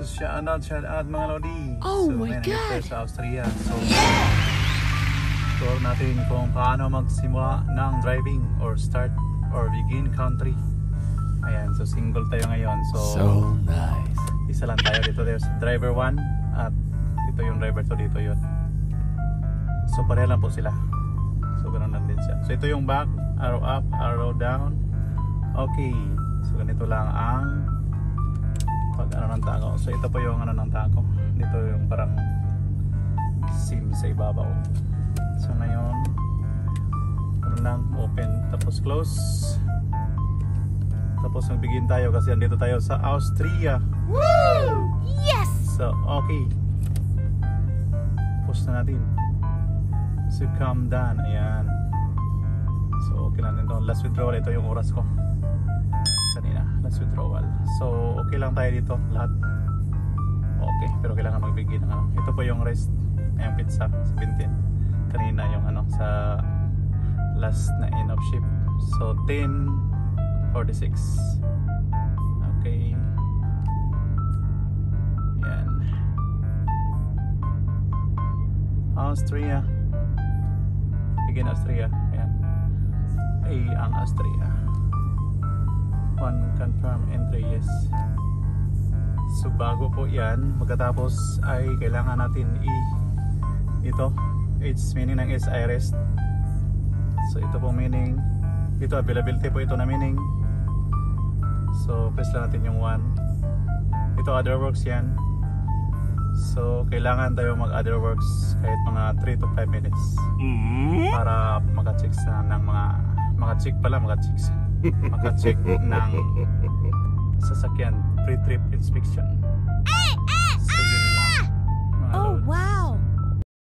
So shout out mga Lodi. Oh so, my God! Sa Austria. So, tour natin kung paano magsimula ng driving or start or begin country. Ayan, so single tayo ngayon. So nice. Isa lang tayo dito. There's driver 1 at ito yung driver 2 dito yun. So pareha lang po sila. So ganoon lang din siya. So ito yung back, arrow up, arrow down. Okay. So ganito lang ang pag ano ng tako. So ito po yung ano ng tako. Dito yung parang sim sa ibabaw. So ngayon ano lang, open tapos close. Tapos nagbigin tayo kasi andito tayo sa Austria. Woo! Yes! So okay. Push na natin. So calm down. Ayan. So okay lang din to. Last withdrawal. Ito yung oras ko kanina. Last withdrawal. So okay lang tayo dito lahat. Okay. Pero kailangan magbigay ng ano. Ito po yung rest. Ayong pizza. 17. Kanina yung ano sa last na end of shift. So 10:46. Okay. Yan. Austria. Again Austria. Ayan. Ay ang Austria. One confirm entry yes. So bago po yan, pagkatapos ay kailangan natin ito. It's meaning ng is iRest. So ito po meaning, ito availability po ito na meaning. So press lang natin yung 1. Ito other works yan. So kailangan tayo mag other works kahit mga 3 to 5 minutes para maka-check na ng mga maka-check ng sasakyan pre-trip inspection.